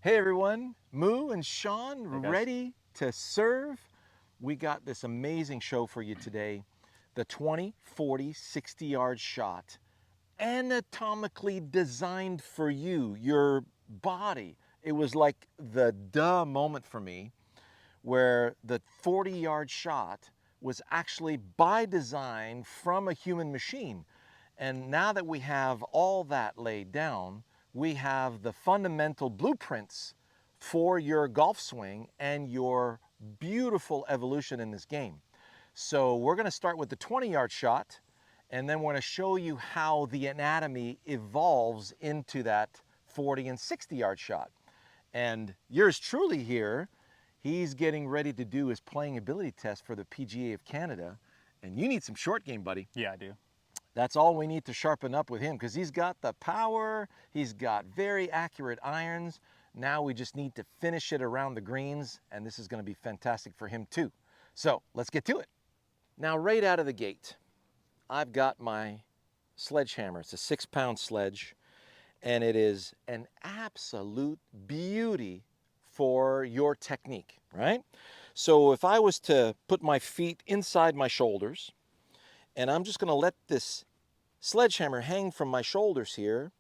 Hey everyone, Moo and Shawn Hey guys. ready to serve. We got this amazing show for you today. The 20, 40, 60-yard shot, anatomically designed for you, your body. It was like the duh moment for me where the 40-yard shot was actually by design from a human machine. And now that we have all that laid down, we have the fundamental blueprints for your golf swing and your beautiful evolution in this game. So we're going to start with the 20-yard shot, and then we're going to show you how the anatomy evolves into that 40 and 60-yard shot. And yours truly here, he's getting ready to do his playing ability test for the PGA of Canada. And you need some short game, buddy. Yeah, I do. That's all we need to sharpen up with him because he's got the power, he's got very accurate irons. Now we just need to finish it around the greens, and this is going to be fantastic for him too. So let's get to it. Now, right out of the gate, I've got my Sledge Hammer. It's a 6-pound sledge, and it is an absolute beauty for your technique, right? So if I was to put my feet inside my shoulders, and I'm just going to let this sledgehammer hang from my shoulders here,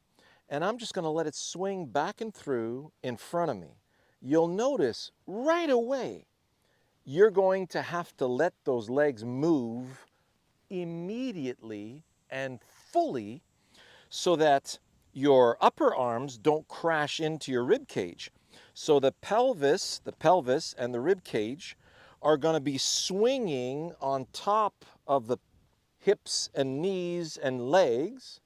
and I'm just going to let it swing back and through in front of me. You'll notice right away you're going to have to let those legs move immediately and fully so that your upper arms don't crash into your rib cage. So the pelvis and the rib cage are going to be swinging on top of the hips and knees and legs.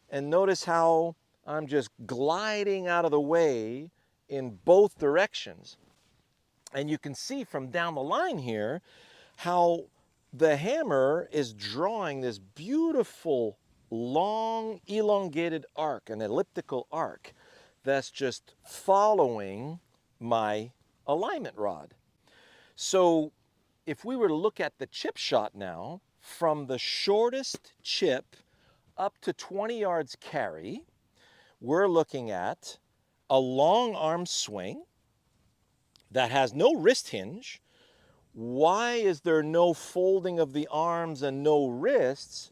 And notice how I'm just gliding out of the way in both directions. And you can see from down the line here how the hammer is drawing this beautiful long elongated arc, an elliptical arc that's just following my alignment rod. So if we were to look at the chip shot now, from the shortest chip up to 20 yards carry, we're looking at a long arm swing that has no wrist hinge. Why is there no folding of the arms and no wrists?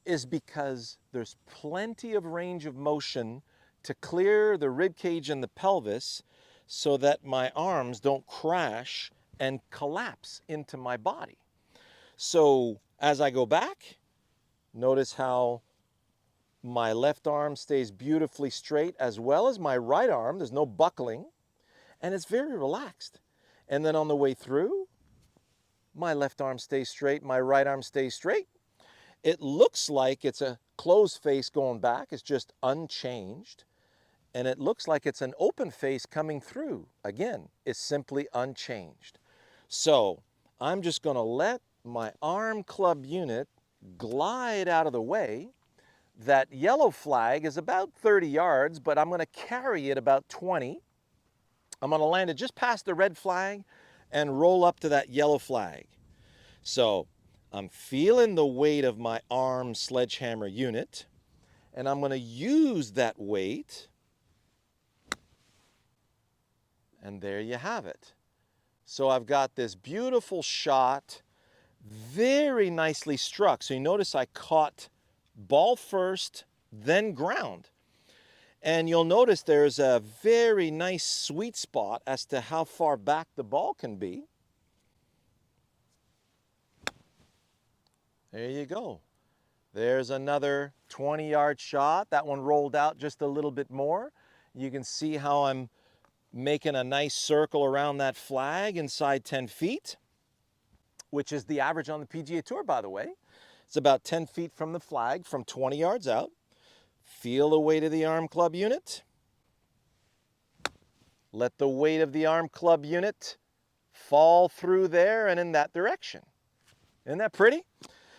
Is because there's plenty of range of motion to clear the rib cage and the pelvis so that my arms don't crash and collapse into my body. So as I go back, notice how my left arm stays beautifully straight as well as my right arm. There's no buckling, and it's very relaxed. And then on the way through, my left arm stays straight, my right arm stays straight. It looks like it's a closed face going back, it's just unchanged. And it looks like it's an open face coming through. Again, it's simply unchanged. So I'm just going to let my arm club unit glide out of the way. That yellow flag is about 30 yards, but I'm going to carry it about 20. I'm going to land it just past the red flag and roll up to that yellow flag. So I'm feeling the weight of my arm sledgehammer unit, and I'm going to use that weight, and there you have it. So I've got this beautiful shot, very nicely struck. So you notice I caught ball first, then ground. And you'll notice there's a very nice sweet spot as to how far back the ball can be. There you go. There's another 20-yard shot. That one rolled out just a little bit more. You can see how I'm making a nice circle around that flag inside 10 feet, which is the average on the PGA Tour, by the way. It's about 10 feet from the flag from 20 yards out. Feel the weight of the arm club unit. Let the weight of the arm club unit fall through there and in that direction. Isn't that pretty?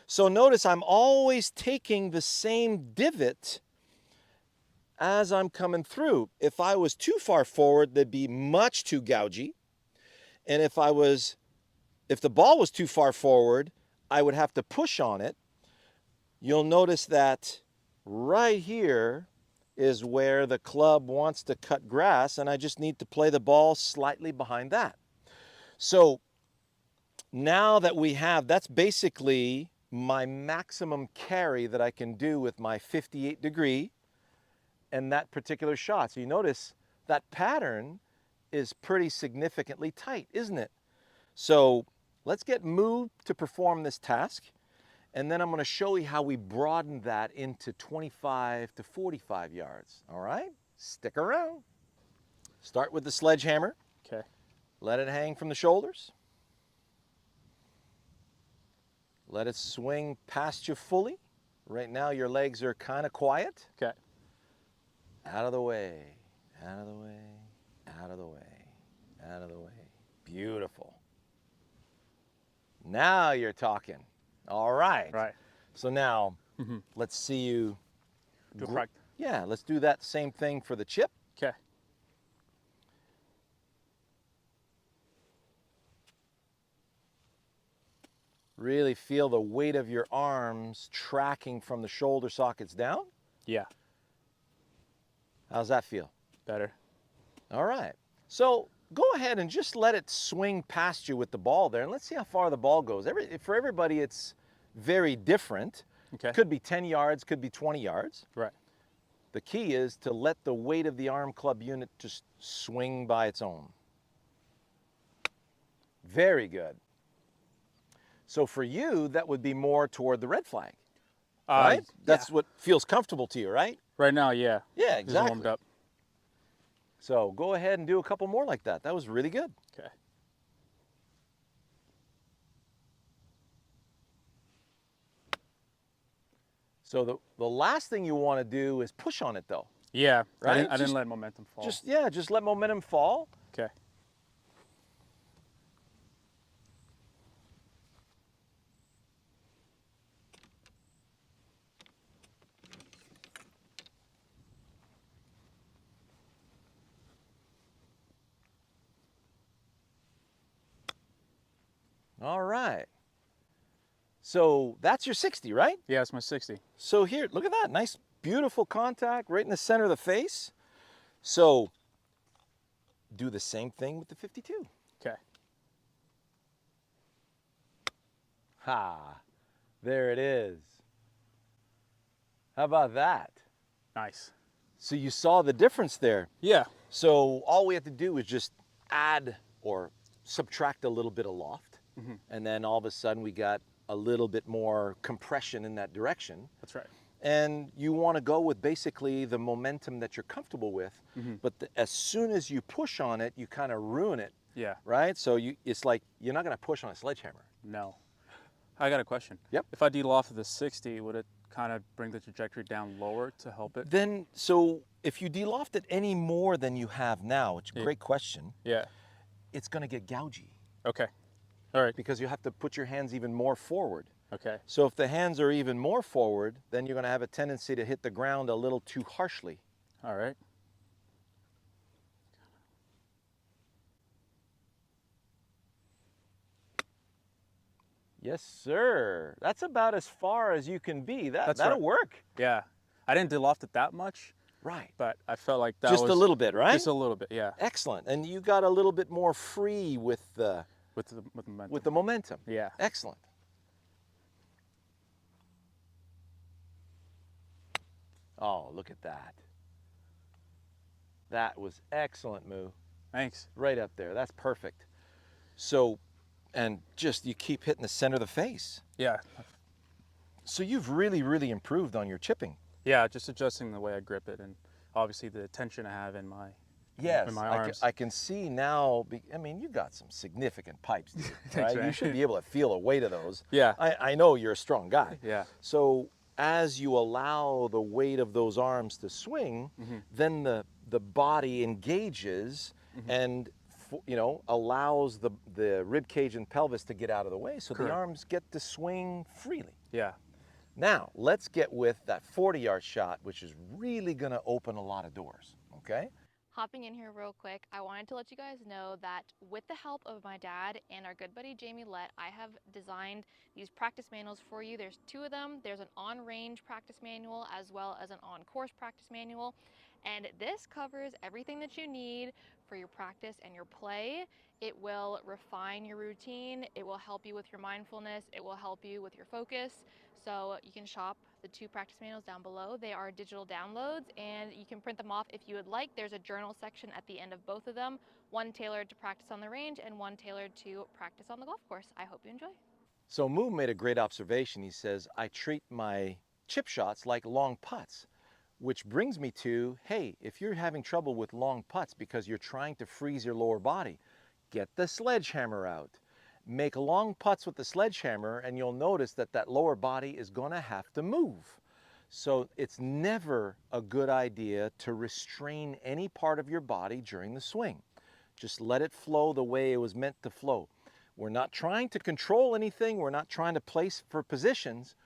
So notice I'm always taking the same divot as I'm coming through. If I was too far forward, they'd be much too gougy. And if the ball was too far forward, I would have to push on it. You'll notice that right here, is where the club wants to cut grass, and I just need to play the ball slightly behind that. So now that we have, that's basically my maximum carry that I can do with my 58 degree and that particular shot. So you notice that pattern is pretty significantly tight, isn't it? So let's get moved to perform this task, and then I'm going to show you how we broaden that into 25 to 45 yards. All right? Stick around. Start with the sledge hammer. Okay. Let it hang from the shoulders. Let it swing past you fully. Right now your legs are kind of quiet. Okay. Out of the way, out of the way, out of the way, out of the way. Beautiful. Now you're talking. All right. Right. So now let's see you. Do practice. Yeah, let's do that same thing for the chip. Okay. Really feel the weight of your arms tracking from the shoulder sockets down. Yeah. How's that feel? Better. All right. So go ahead and just let it swing past you with the ball there, and let's see how far the ball goes. For everybody, it's very different. Okay. Could be 10 yards, could be 20 yards. Right. The key is to let the weight of the arm club unit just swing by its own. Very good. So for you, that would be more toward the red flag, right? That's what feels comfortable to you, right? Right now, yeah. Yeah, Just exactly. warmed up. So go ahead and do a couple more like that. That was really good. Okay. So the last thing you want to do is push on it though. Yeah. Right? I didn't let momentum fall. Just let momentum fall. Okay. All right. So that's your 60, right? Yeah, it's my 60. So here, look at that. Nice, beautiful contact right in the center of the face. So do the same thing with the 52. Okay. Ha, there it is. How about that? Nice. So you saw the difference there. Yeah. So all we have to do is just add or subtract a little bit of loft. And then all of a sudden we got a little bit more compression in that direction. That's right. And you want to go with basically the momentum that you're comfortable with. But as soon as you push on it, you kind of ruin it. Yeah. Right? So it's like you're not going to push on a sledgehammer. No. I got a question. Yep. If I de-lofted the 60, would it kind of bring the trajectory down lower to help it? Then, so if you de-loft it any more than you have now, it's a great question, Yeah. it's going to get gougy. Okay. All right. Because you have to put your hands even more forward. Okay. So if the hands are even more forward, then you're going to have a tendency to hit the ground a little too harshly. All right. Yes, sir. That's about as far as you can be. That'll right. work. Yeah. I didn't de-loft it that much, Right. but I felt like that Just was... a little bit, right? Just a little bit, yeah. Excellent. And you got a little bit more free with the With the momentum. Yeah. Excellent. Oh, look at that. That was excellent, Moo. Thanks. Right up there. That's perfect. So, and just you keep hitting the center of the face. Yeah. So you've really, really improved on your chipping. Yeah, just adjusting the way I grip it and obviously the tension I have in my Yes, in my arms. I can see now. I mean, you got some significant pipes, dude, right? right. You should be able to feel the weight of those. Yeah. I know you're a strong guy. Yeah. So as you allow the weight of those arms to swing, then the body engages and allows the rib cage and pelvis to get out of the way, so Correct. the arms get to swing freely. Yeah. Now let's get with that 40-yard shot, which is really going to open a lot of doors. Okay. Hopping in here real quick, I wanted to let you guys know that with the help of my dad and our good buddy Jamie Lett, I have designed these practice manuals for you. There's two of them. There's an on-range practice manual as well as an on-course practice manual. And this covers everything that you need for your practice and your play. It will refine your routine. It will help you with your mindfulness. It will help you with your focus. So you can shop the two practice manuals down below. They are digital downloads and you can print them off if you would like. There's a journal section at the end of both of them, one tailored to practice on the range and one tailored to practice on the golf course. I hope you enjoy. So Moo made a great observation. He says, I treat my chip shots like long putts, which brings me to, hey, if you're having trouble with long putts because you're trying to freeze your lower body, get the Sledge Hammer out. Make long putts with the Sledge Hammer and you'll notice that that lower body is gonna have to move. So it's never a good idea to restrain any part of your body during the swing. Just let it flow the way it was meant to flow. We're not trying to control anything. We're not trying to place for positions.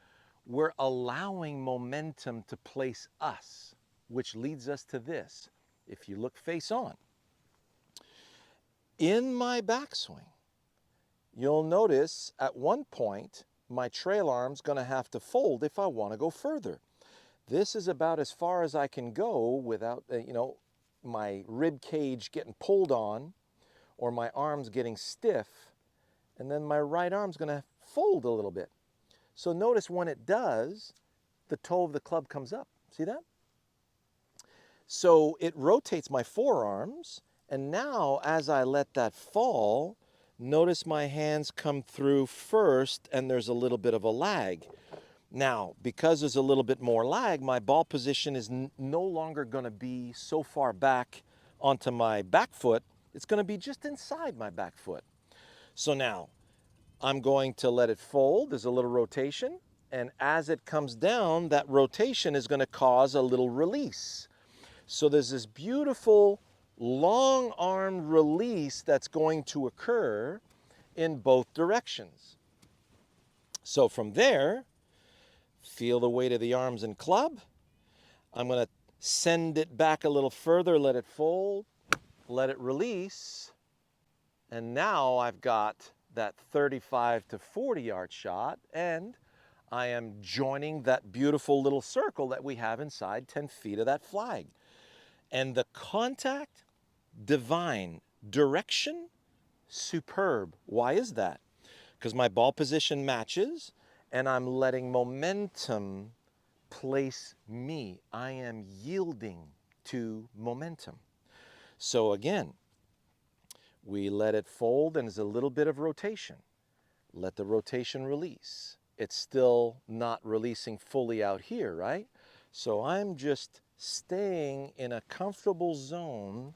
We're allowing momentum to place us, which leads us to this. If you look face on, in my backswing, you'll notice at one point, my trail arm's gonna have to fold if I wanna go further. This is about as far as I can go without, my rib cage getting pulled on or my arms getting stiff, and then my right arm's gonna fold a little bit. So notice when it does, the toe of the club comes up. See that? So it rotates my forearms, and now as I let that fall, notice my hands come through first and there's a little bit of a lag. Now, because there's a little bit more lag, my ball position is no longer gonna be so far back onto my back foot. It's gonna be just inside my back foot. So now, I'm going to let it fold. There's a little rotation. And as it comes down, that rotation is gonna cause a little release. So there's this beautiful long arm release that's going to occur in both directions. So from there, feel the weight of the arms and club. I'm gonna send it back a little further, let it fold, let it release. And now I've got that 35 to 40 yard shot, and I am joining that beautiful little circle that we have inside 10 feet of that flag. And the contact, divine. Direction, superb. Why is that? Because my ball position matches and I'm letting momentum place me. I am yielding to momentum. So again, we let it fold and there's a little bit of rotation. Let the rotation release. It's still not releasing fully out here, right? So I'm just staying in a comfortable zone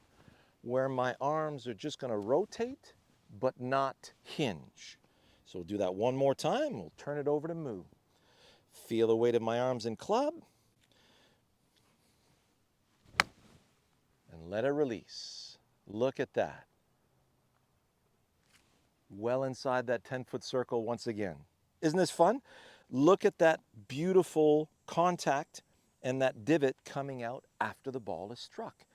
where my arms are just gonna rotate, but not hinge. So we'll do that one more time. We'll turn it over to Moo. Feel the weight of my arms and club. And let it release. Look at that. Well inside that 10-foot circle once again. Isn't this fun? Look at that beautiful contact and that divot coming out after the ball is struck.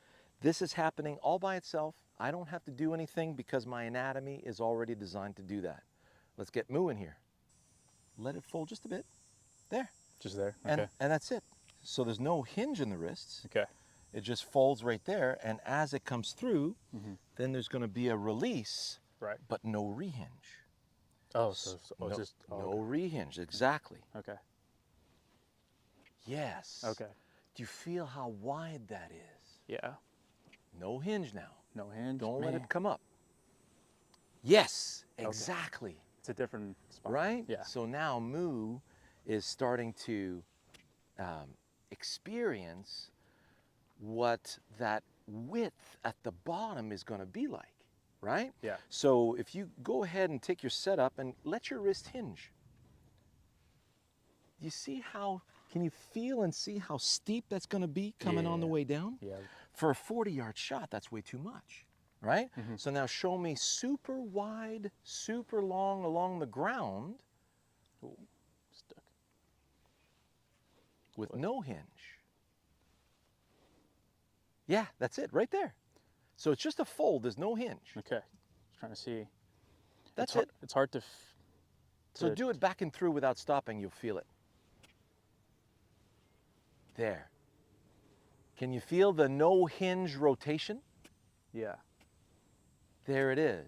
This is happening all by itself. I don't have to do anything because my anatomy is already designed to do that. Let's get Moo in here. Let it fold just a bit. There. Just there? Okay. And that's it. So there's no hinge in the wrists. Okay. It just folds right there. And as it comes through, then there's going to be a release, Right. but no rehinge. Oh, so no, just no okay. rehinge, exactly. Okay. Yes. Okay. Do you feel how wide that is? Yeah. No hinge now. No hinge. Don't Man. let it come up. Yes, Okay. exactly. It's a different spot. Right? Yeah. So now Moo is starting to experience what that width at the bottom is going to be like, right? Yeah. So if you go ahead and take your setup and let your wrist hinge. You see how, can you feel and see how steep that's going to be coming on the way down? Yeah. For a 40-yard shot, that's way too much, right? So now show me super wide, super long along the ground. Ooh, stuck. With no hinge. Yeah, that's it, right there. So it's just a fold, there's no hinge. Okay. Just trying to see. That's It's it. It's hard to. So do it back and through without stopping, you'll feel it. There. Can you feel the no hinge rotation? Yeah. There it is.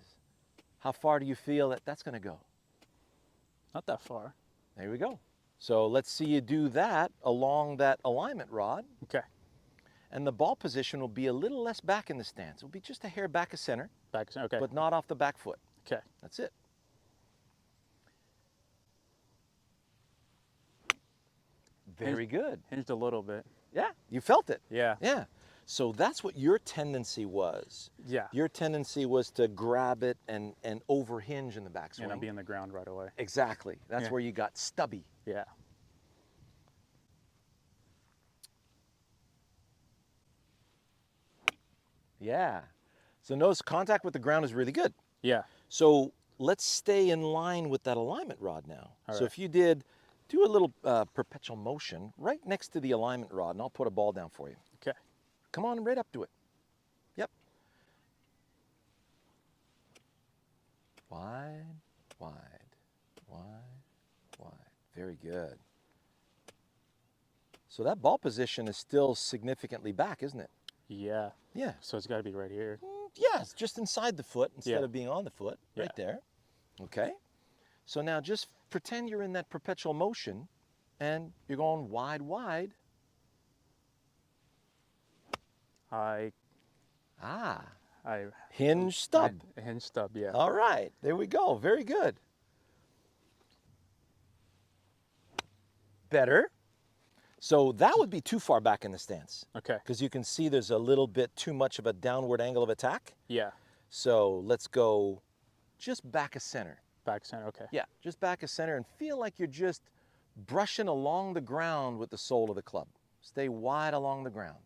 How far do you feel that that's gonna go? Not that far. There we go. So let's see you do that along that alignment rod. Okay. And the ball position will be a little less back in the stance. It'll be just a hair back of center, Back. Okay. but not off the back foot. Okay. That's it. Very good. Hinged a little bit. Yeah, you felt it. Yeah. Yeah. So that's what your tendency was. Yeah. Your tendency was to grab it and overhinge in the backswing. And I'll be in the ground right away. Exactly. That's Yeah. where you got stubby. Yeah. Yeah. So notice contact with the ground is really good. Yeah. So let's stay in line with that alignment rod now. All so right. if you did, do a little perpetual motion right next to the alignment rod, and I'll put a ball down for you. Okay. Come on, right up to it. Yep. Wide, wide, wide, wide. Very good. So that ball position is still significantly back, isn't it? Yeah. Yeah. So it's got to be right here. Yeah, it's just inside the foot instead Yeah. of being on the foot, Yeah. right there. Okay. So now just pretend you're in that perpetual motion and you're going wide, wide. I Hinge stub. A hinge stub. Yeah. All right, there we go. Very good. Better. So that would be too far back in the stance Okay. because you can see there's a little bit too much of a downward angle of attack. Yeah. So let's go just back of center. Back center. Okay. Yeah, just back of center and feel like you're just brushing along the ground with the sole of the club. Stay wide along the ground.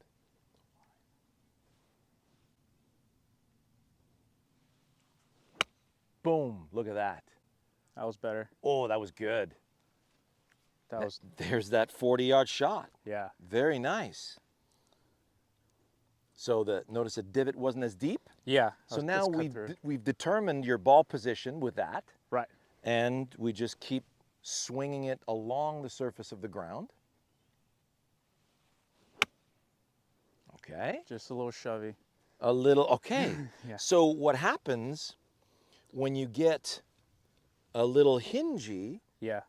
Boom, look at that. That was better. Oh, that was good. That was. There's that 40-yard shot. Yeah. Very nice. So notice the divot wasn't as deep. Yeah. So it's now cut through. we've determined your ball position with that. Right. And we just keep swinging it along the surface of the ground. Okay. Just a little shovey. A little, okay. Yeah. So what happens when you get a little hingy, Yeah.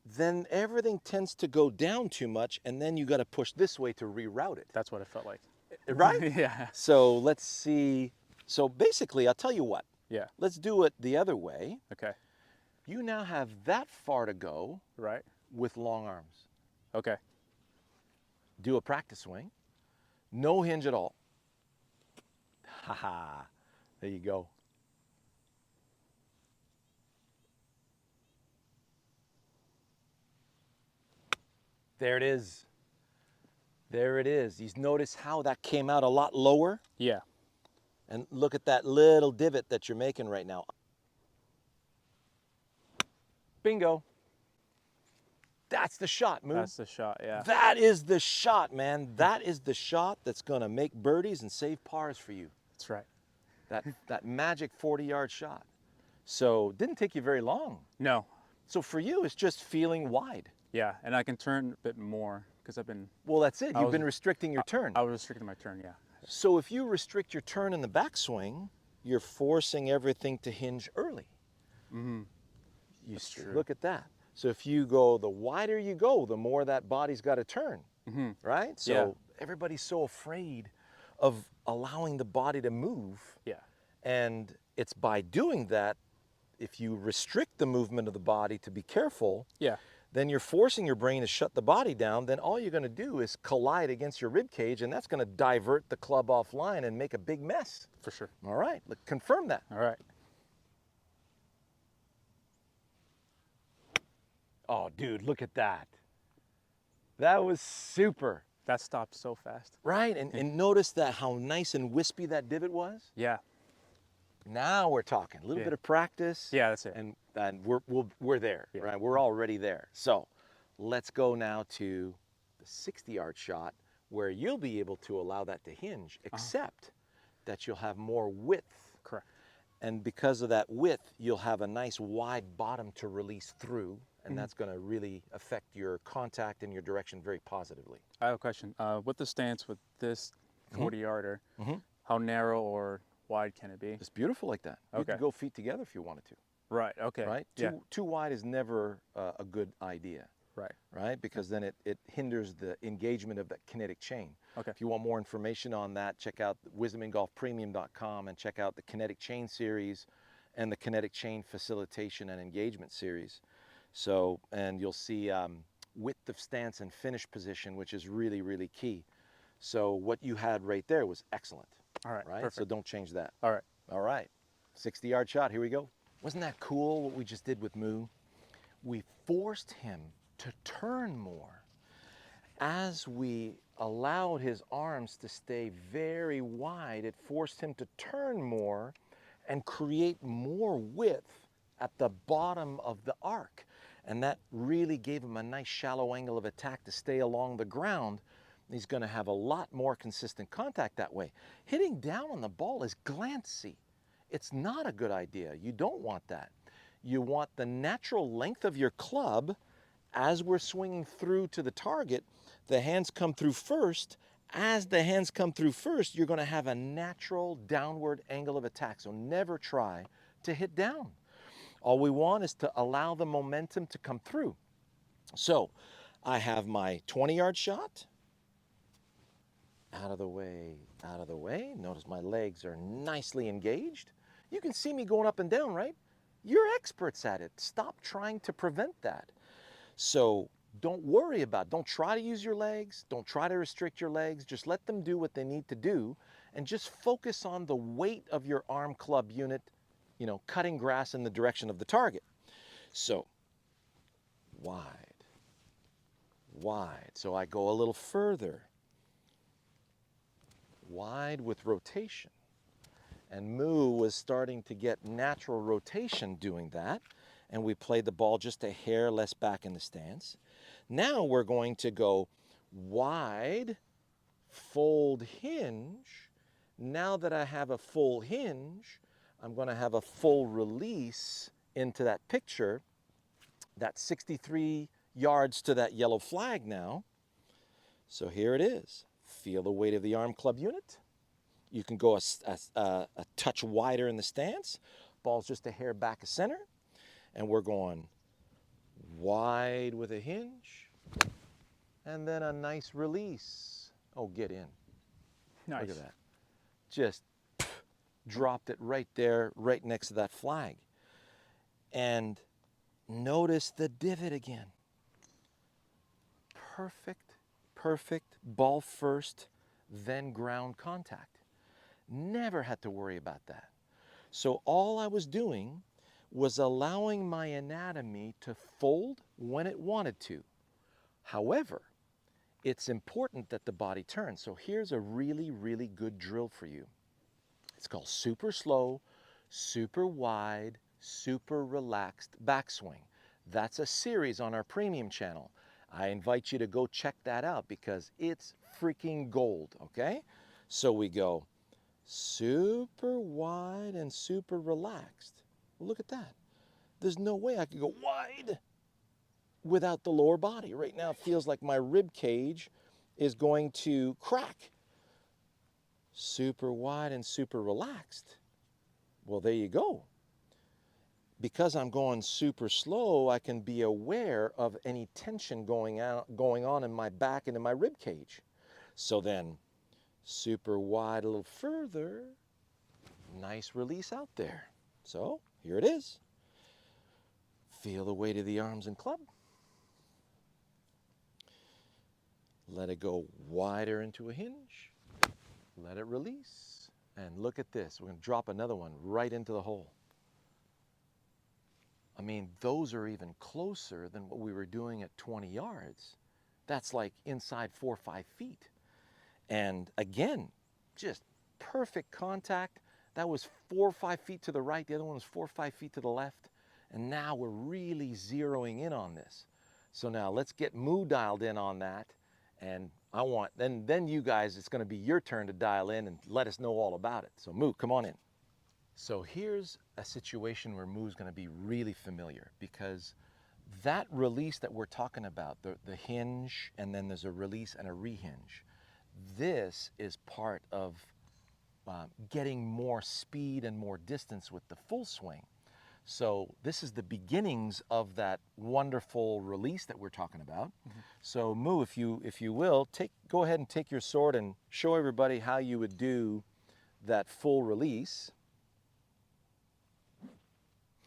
then everything tends to go down too much, and then you got to push this way to reroute it. That's what it felt like. Right? Yeah. So let's see. So basically, I'll tell you what. Yeah. Let's do it the other way. Okay. You now have that far to go Right. with long arms. Okay. Do a practice swing. No hinge at all. Haha. There you go. There it is. There it is. You notice how that came out a lot lower? Yeah. And look at that little divot that you're making right now. Bingo. That's the shot, Moo. That's the shot. Yeah. That is the shot, man. That is the shot that's going to make birdies and save pars for you. That's right. That magic 40-yard shot. So didn't take you very long. No. So for you, it's just feeling wide. Yeah. And I can turn a bit more because I've been. Well, that's it. You've was- been restricting your turn. I was restricting my turn. Yeah. So if you restrict your turn in the backswing, you're forcing everything to hinge early. Mm-hmm. That's true. Look at that. So if you go, the wider you go, the more that body's got to turn, Mm-hmm. right? So Yeah. everybody's so afraid of allowing the body to move. Yeah. And it's by doing that, if you restrict the movement of the body to be careful, Yeah. then you're forcing your brain to shut the body down. Then all you're going to do is collide against your rib cage, and that's going to divert the club offline and make a big mess. For sure. All right, confirm that. All right. Oh, dude, look at that. That was super, That stopped so fast. right? And notice that how nice and wispy that divot was. Yeah. Now we're talking. A little Yeah. bit of practice. Yeah. That's it. And we're there, Yeah. right? We're already there. So let's go now to the 60-yard shot where you'll be able to allow that to hinge, except that you'll have more width. Correct. And because of that width, you'll have a nice wide bottom to release through, and that's going to really affect your contact and your direction very positively. I have a question. With the stance with this 40-yarder, Mhm. how narrow or wide can it be? It's beautiful like that. You Okay. could go feet together if you wanted to, Right. Okay. right? Yeah. Too wide is never a good idea, Right. right? Because then it hinders the engagement of that kinetic chain. Okay. If you want more information on that, check out wisdomingolfpremium.com and check out the kinetic chain series and the kinetic chain facilitation and engagement series. So, and you'll see width of stance and finish position, which is really, really key. So what you had right there was excellent, All right. right? Perfect. So don't change that. All right. All right, 60-yard shot, here we go. Wasn't that cool what we just did with Moo? We forced him to turn more. As we allowed his arms to stay very wide, it forced him to turn more and create more width at the bottom of the arc. And that really gave him a nice shallow angle of attack to stay along the ground. He's going to have a lot more consistent contact that way. Hitting down on the ball is glancy. It's not a good idea. You don't want that. You want the natural length of your club as we're swinging through to the target. The hands come through first. As the hands come through first, you're going to have a natural downward angle of attack. So never try to hit down. All we want is to allow the momentum to come through. So I have my 20-yard shot. Out of the way, out of the way. Notice my legs are nicely engaged. You can see me going up and down, right? You're experts at it. Stop trying to prevent that. So don't worry about it. Don't try to use your legs. Don't try to restrict your legs. Just let them do what they need to do, and just focus on the weight of your arm club unit, you know, cutting grass in the direction of the target. So wide, wide. So I go a little further. Wide with rotation. And Moo was starting to get natural rotation doing that, and we played the ball just a hair less back in the stance. Now we're going to go wide, fold hinge. Now that I have a full hinge, I'm going to have a full release into that picture. That's 63 yards to that yellow flag now. So here it is. Feel the weight of the arm club unit. You can go a touch wider in the stance. Ball's just a hair back of center. And we're going wide with a hinge. And then a nice release. Oh, get in. Nice. Look at that. Just dropped it right there, right next to that flag. And notice the divot again. Perfect ball first, then ground contact. Never had to worry about that. So all I was doing was allowing my anatomy to fold when it wanted to. However, it's important that the body turns. So here's a really, really good drill for you. It's called super slow, super wide, super relaxed backswing. That's a series on our premium channel. I invite you to go check that out because it's freaking gold, okay? So we go super wide and super relaxed. Well, look at that. There's no way I could go wide without the lower body. Right now it feels like my rib cage is going to crack. Super wide and super relaxed. Well, there you go. Because I'm going super slow, I can be aware of any tension going on in my back and in my rib cage. So then, super wide a little further, nice release out there. So here it is. Feel the weight of the arms and club. Let it go wider into a hinge. Let it release. And look at this. We're going to drop another one right into the hole. I mean, those are even closer than what we were doing at 20 yards. That's like inside 4 or 5 feet. And again, just perfect contact. That was 4 or 5 feet to the right. The other one was 4 or 5 feet to the left. And now we're really zeroing in on this. So now let's get Moo dialed in on that. And then you guys, it's going to be your turn to dial in and let us know all about it. So Moo, come on in. So here's a situation where Moo's going to be really familiar, because that release that we're talking about, the hinge, and then there's a release and a rehinge, this is part of getting more speed and more distance with the full swing. So this is the beginnings of that wonderful release that we're talking about. Mm-hmm. So Moo, if you will, go ahead and take your sword and show everybody how you would do that full release.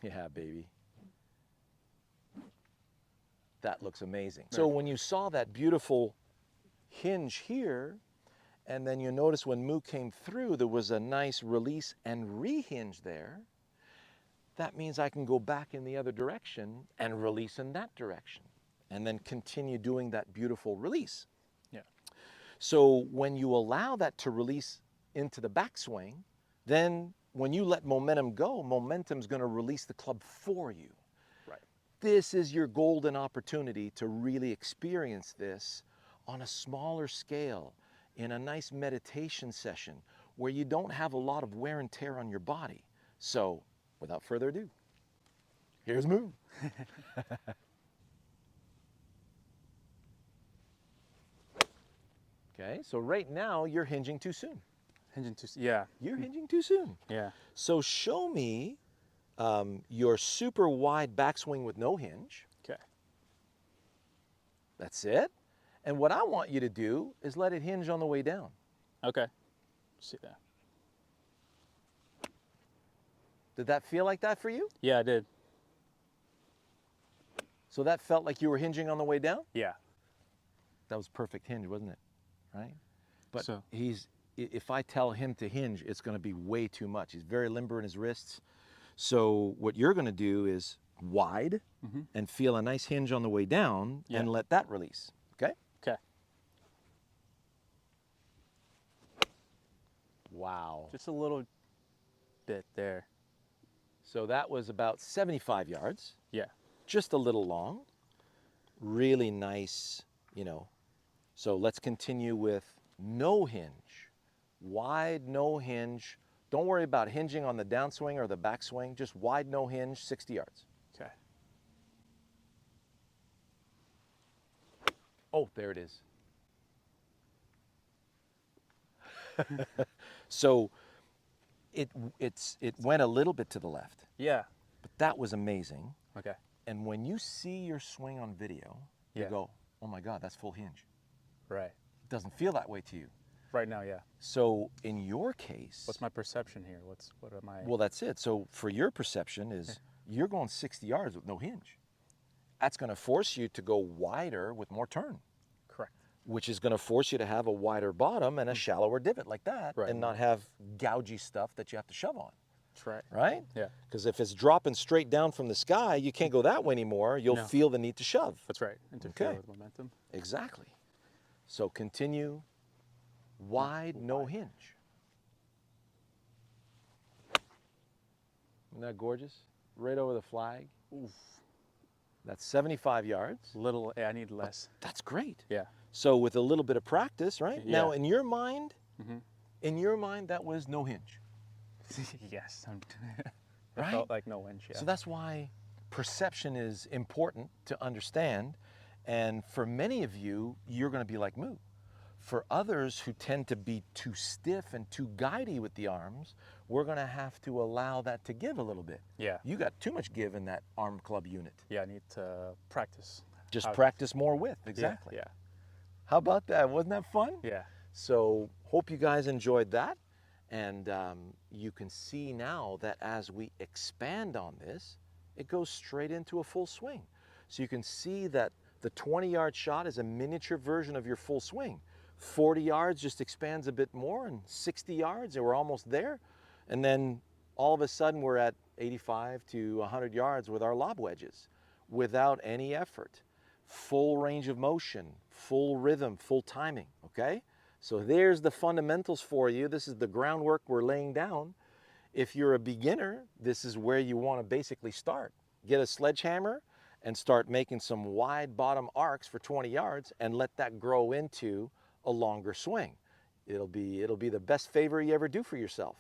Yeah, baby. That looks amazing. So when you saw that beautiful hinge here, and then you notice when Moo came through, there was a nice release and rehinge there. That means I can go back in the other direction and release in that direction, and then continue doing that beautiful release. Yeah. So when you allow that to release into the backswing, then when you let momentum go, momentum's going to release the club for you. Right. This is your golden opportunity to really experience this on a smaller scale, in a nice meditation session where you don't have a lot of wear and tear on your body. So without further ado, here's Moo. Okay, so right now you're hinging too soon. Hinging too soon. Yeah. You're hinging too soon. Yeah. So show me your super wide backswing with no hinge. Okay. That's it. And what I want you to do is let it hinge on the way down. Okay. See that. Did that feel like that for you? Yeah, I did. So that felt like you were hinging on the way down? Yeah. That was perfect hinge, wasn't it? Right? But So, if I tell him to hinge, it's going to be way too much. He's very limber in his wrists. So what you're going to do is wide and feel a nice hinge on the way down and let that release. Okay? okay. Wow. Just a little bit there. So that was about 75 yards. Yeah. Just a little long. Really nice, you know. So let's continue with no hinge. Wide, no hinge. Don't worry about hinging on the downswing or the backswing. Just wide, no hinge, 60 yards. Okay. Oh, there it is. So it went a little bit to the left, Yeah. but that was amazing. Okay. And when you see your swing on video, you go, oh my God, that's full hinge. Right. It doesn't feel that way to you. Right now, yeah. So in your case, What's my perception here? What am I? well, that's it. So for your perception is you're going 60 yards with no hinge. That's going to force you to go wider with more turn, Correct. which is going to force you to have a wider bottom and a shallower divot like that, Right. and not have gougy stuff that you have to shove on. That's right. Right? Yeah. Because if it's dropping straight down from the sky, you can't go that way anymore. You'll No. feel the need to shove. That's right. Interfere Okay. with momentum. Exactly. So continue wide, no hinge. Isn't that gorgeous? Right over the flag. Oof. That's 75 yards. Little. I need less. That's great. Yeah. So with a little bit of practice, right? Yeah. Now in your mind, Mhm. that was no hinge. Yes. Right? I felt like no hinge. Yeah. So that's why perception is important to understand. And for many of you, you're going to be like Moo. For others who tend to be too stiff and too guidey with the arms, we're going to have to allow that to give a little bit. Yeah. You got too much give in that arm club unit. Yeah. I need to practice. Just practice more width. Exactly. Yeah. How about that? Wasn't that fun? Yeah. So hope you guys enjoyed that. And you can see now that as we expand on this, it goes straight into a full swing. So you can see that the 20-yard shot is a miniature version of your full swing. 40 yards just expands a bit more, and 60 yards, and we're almost there. And then all of a sudden we're at 85 to 100 yards with our lob wedges without any effort. Full range of motion, full rhythm, full timing, okay? So there's the fundamentals for you. This is the groundwork we're laying down. If you're a beginner, this is where you want to basically start. Get a Sledge Hammer and start making some wide bottom arcs for 20 yards and let that grow into a longer swing. It'll be the best favor you ever do for yourself.